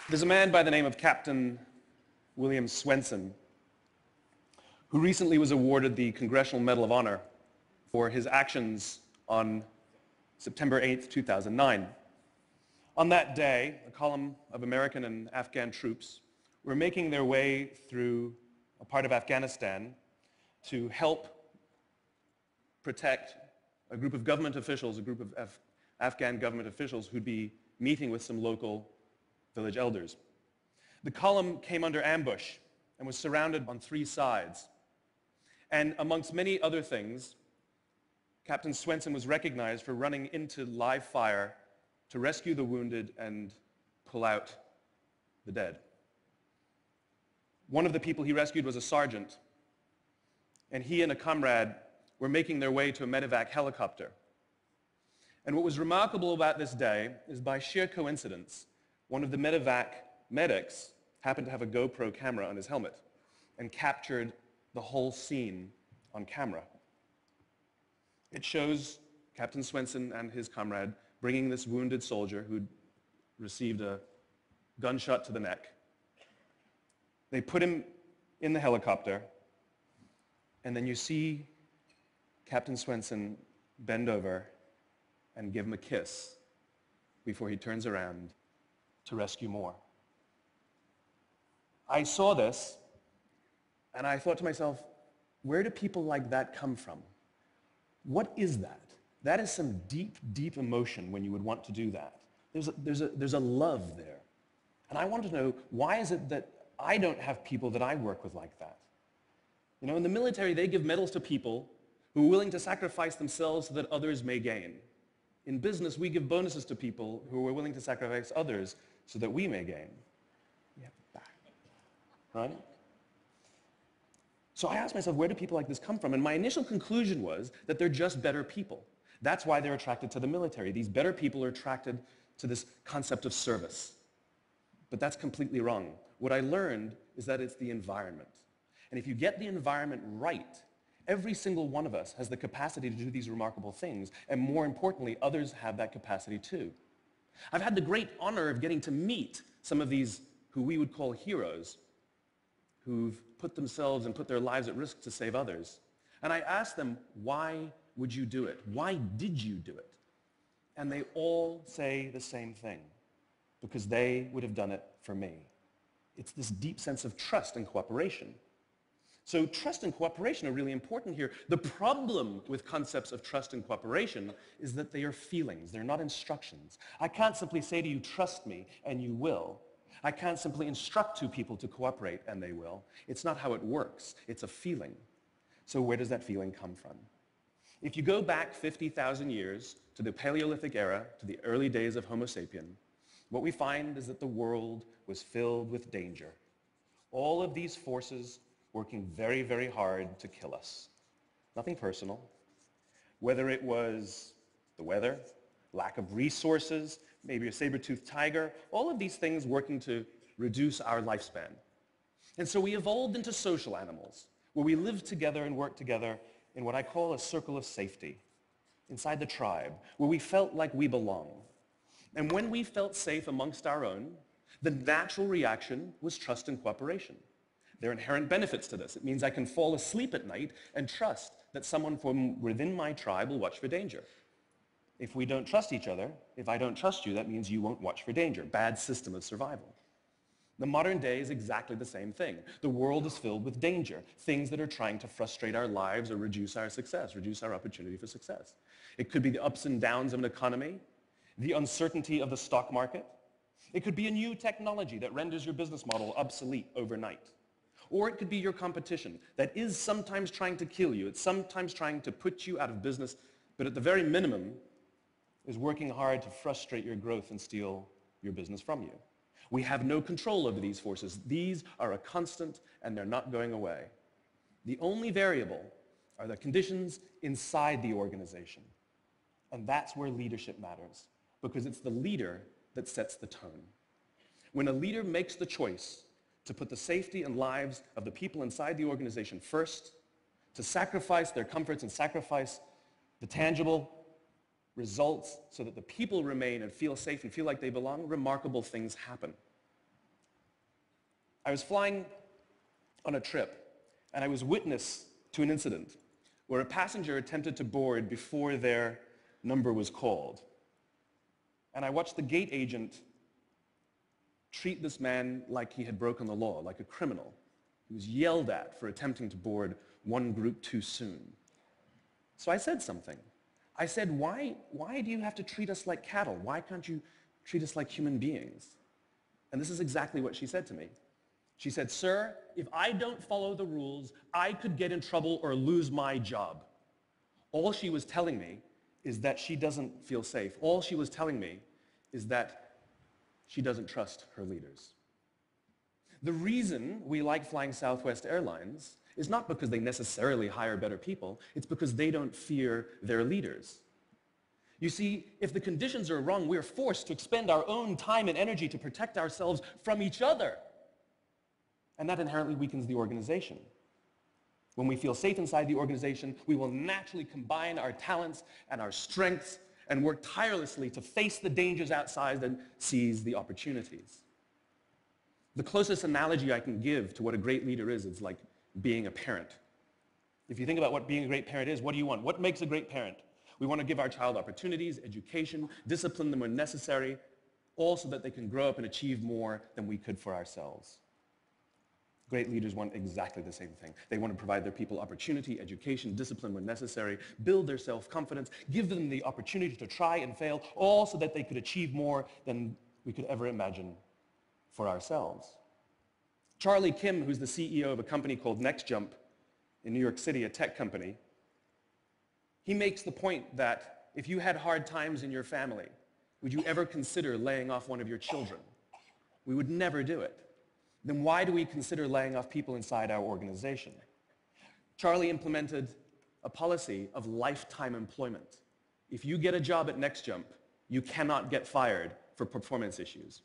There's a man by the name of Captain William Swenson who recently was awarded the Congressional Medal of Honor for his actions on September 8th, 2009. On that day, a column of American and Afghan troops were making their way through a part of Afghanistan to help protect a group of government officials, a group of Afghan government officials who'd be meeting with some local village elders. The column came under ambush and was surrounded on three sides. And amongst many other things, Captain Swenson was recognized for running into live fire to rescue the wounded and pull out the dead. One of the people he rescued was a sergeant, and he and a comrade were making their way to a medevac helicopter. And what was remarkable about this day is, by sheer coincidence, one of the medevac medics happened to have a GoPro camera on his helmet and captured the whole scene on camera. It shows Captain Swenson and his comrade bringing this wounded soldier who'd received a gunshot to the neck. They put him in the helicopter, and then you see Captain Swenson bend over and give him a kiss before he turns around to rescue more. I saw this, and I thought to myself, where do people like that come from? What is that? That is some deep, deep emotion when you would want to do that. There's a love there. And I want to know, why is it that I don't have people that I work with like that? You know, in the military, they give medals to people who are willing to sacrifice themselves so that others may gain. In business, we give bonuses to people who are willing to sacrifice others so that we may gain. We have that, right? So I asked myself, where do people like this come from? And my initial conclusion was that they're just better people. That's why they're attracted to the military. These better people are attracted to this concept of service. But that's completely wrong. What I learned is that it's the environment. And if you get the environment right, every single one of us has the capacity to do these remarkable things, and more importantly, others have that capacity too. I've had the great honor of getting to meet some of these who we would call heroes, who've put themselves and put their lives at risk to save others. And I asked them, why would you do it? Why did you do it? And they all say the same thing, because they would have done it for me. It's this deep sense of trust and cooperation. So trust and cooperation are really important here. The problem with concepts of trust and cooperation is that they are feelings. They're not instructions. I can't simply say to you, trust me, and you will. I can't simply instruct two people to cooperate, and they will. It's not how it works. It's a feeling. So where does that feeling come from? If you go back 50,000 years to the Paleolithic era, to the early days of Homo sapien, what we find is that the world was filled with danger. All of these forces working very, very hard to kill us. Nothing personal. Whether it was the weather, lack of resources, maybe a saber-toothed tiger, all of these things working to reduce our lifespan. And so we evolved into social animals, where we live together and work together in what I call a circle of safety, inside the tribe, where we felt like we belong. And when we felt safe amongst our own, the natural reaction was trust and cooperation. There are inherent benefits to this. It means I can fall asleep at night and trust that someone from within my tribe will watch for danger. If we don't trust each other, if I don't trust you, that means you won't watch for danger. Bad system of survival. The modern day is exactly the same thing. The world is filled with danger, things that are trying to frustrate our lives or reduce our success, reduce our opportunity for success. It could be the ups and downs of an economy, the uncertainty of the stock market. It could be a new technology that renders your business model obsolete overnight. Or it could be your competition that is sometimes trying to kill you. It's sometimes trying to put you out of business, but at the very minimum is working hard to frustrate your growth and steal your business from you. We have no control over these forces. These are a constant, and they're not going away. The only variable are the conditions inside the organization. And that's where leadership matters, because it's the leader that sets the tone. When a leader makes the choice to put the safety and lives of the people inside the organization first, to sacrifice their comforts and sacrifice the tangible results so that the people remain and feel safe and feel like they belong, remarkable things happen. I was flying on a trip, and I was witness to an incident where a passenger attempted to board before their number was called. And I watched the gate agent treat this man like he had broken the law, like a criminal. He was yelled at for attempting to board one group too soon. So I said something. I said, why do you have to treat us like cattle? Why can't you treat us like human beings? And this is exactly what she said to me. She said, "Sir, if I don't follow the rules, I could get in trouble or lose my job." All she was telling me is that she doesn't feel safe. All she was telling me is that she doesn't trust her leaders. The reason we like flying Southwest Airlines is not because they necessarily hire better people, it's because they don't fear their leaders. You see, if the conditions are wrong, we're forced to expend our own time and energy to protect ourselves from each other. And that inherently weakens the organization. When we feel safe inside the organization, we will naturally combine our talents and our strengths and work tirelessly to face the dangers outside and seize the opportunities. The closest analogy I can give to what a great leader is like being a parent. If you think about what being a great parent is, what do you want? What makes a great parent? We want to give our child opportunities, education, discipline them when necessary, all so that they can grow up and achieve more than we could for ourselves. Great leaders want exactly the same thing. They want to provide their people opportunity, education, discipline when necessary, build their self-confidence, give them the opportunity to try and fail, all so that they could achieve more than we could ever imagine for ourselves. Charlie Kim, who's the CEO of a company called NextJump in New York City, a tech company, he makes the point that if you had hard times in your family, would you ever consider laying off one of your children? We would never do it. Then why do we consider laying off people inside our organization? Charlie implemented a policy of lifetime employment. If you get a job at NextJump, you cannot get fired for performance issues.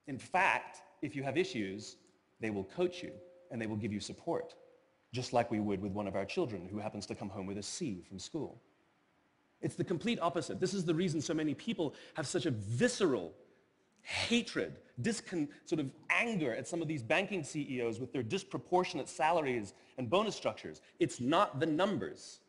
In fact, if you have issues, they will coach you and they will give you support, just like we would with one of our children who happens to come home with a C from school. It's the complete opposite. This is the reason so many people have such a visceral hatred, sort of anger at some of these banking CEOs with their disproportionate salaries and bonus structures. It's not the numbers.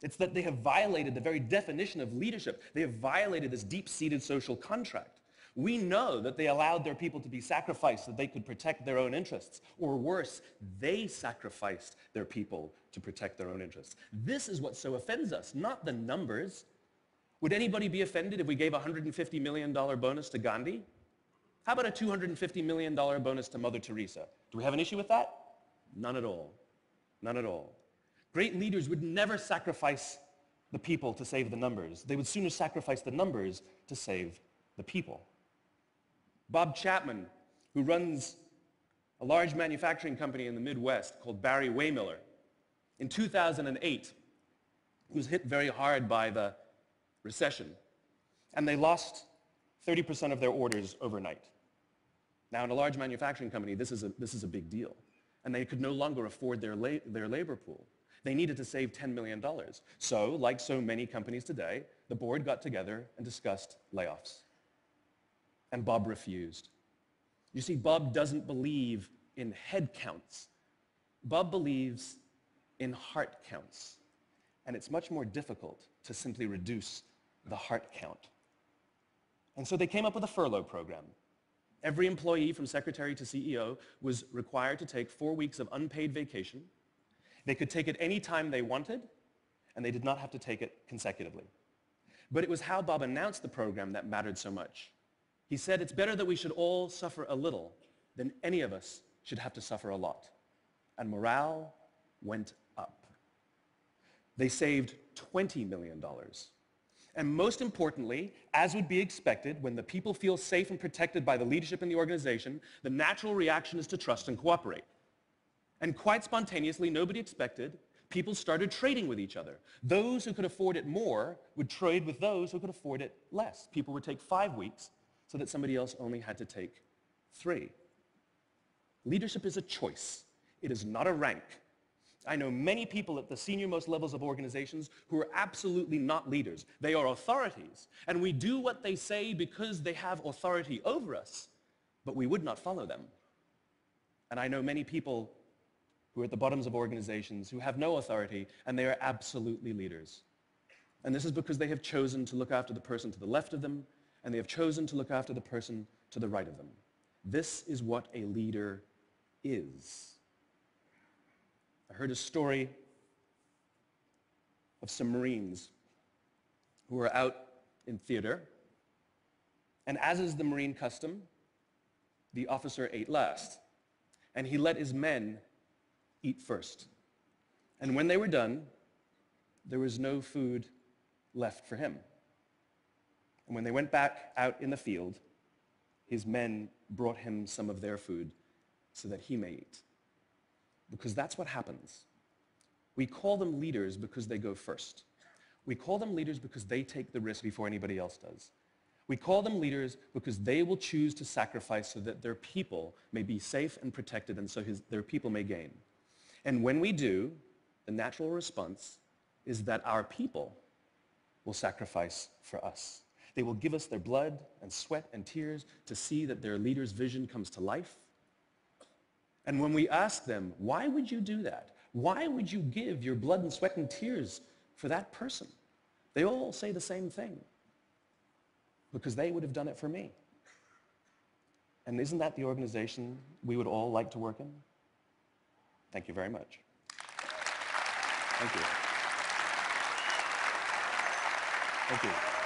It's that they have violated the very definition of leadership. They have violated this deep-seated social contract. We know that they allowed their people to be sacrificed so they could protect their own interests. Or worse, they sacrificed their people to protect their own interests. This is what so offends us, not the numbers. Would anybody be offended if we gave a $150 million bonus to Gandhi? How about a $250 million bonus to Mother Teresa? Do we have an issue with that? None at all. None at all. Great leaders would never sacrifice the people to save the numbers. They would sooner sacrifice the numbers to save the people. Bob Chapman, who runs a large manufacturing company in the Midwest called Barry Waymiller, in 2008, he was hit very hard by the recession, and they lost 30% of their orders overnight. Now, in a large manufacturing company, this is a big deal, and they could no longer afford their labor pool. They needed to save $10 million. So, like so many companies today, the board got together and discussed layoffs. And Bob refused. You see, Bob doesn't believe in head counts. Bob believes in heart counts. And it's much more difficult to simply reduce the heart count. And so they came up with a furlough program. Every employee from secretary to CEO was required to take 4 weeks of unpaid vacation. They could take it any time they wanted, and they did not have to take it consecutively. But it was how Bob announced the program that mattered so much. He said, "It's better that we should all suffer a little than any of us should have to suffer a lot." And morale went up. They saved $20 million. And most importantly, as would be expected, when the people feel safe and protected by the leadership in the organization, the natural reaction is to trust and cooperate. And quite spontaneously, nobody expected, people started trading with each other. Those who could afford it more would trade with those who could afford it less. People would take 5 weeks so that somebody else only had to take 3. Leadership is a choice. It is not a rank. I know many people at the senior-most levels of organizations who are absolutely not leaders. They are authorities, and we do what they say because they have authority over us, but we would not follow them. And I know many people who are at the bottoms of organizations who have no authority, and they are absolutely leaders. And this is because they have chosen to look after the person to the left of them, and they have chosen to look after the person to the right of them. This is what a leader is. I heard a story of some Marines who were out in theater, and as is the Marine custom, the officer ate last, and he let his men eat first. And when they were done, there was no food left for him. And when they went back out in the field, his men brought him some of their food so that he may eat. Because that's what happens. We call them leaders because they go first. We call them leaders because they take the risk before anybody else does. We call them leaders because they will choose to sacrifice so that their people may be safe and protected, and so their people may gain. And when we do, the natural response is that our people will sacrifice for us. They will give us their blood and sweat and tears to see that their leader's vision comes to life. And when we ask them, why would you do that? Why would you give your blood and sweat and tears for that person? They all say the same thing. Because they would have done it for me. And isn't that the organization we would all like to work in? Thank you very much. Thank you. Thank you.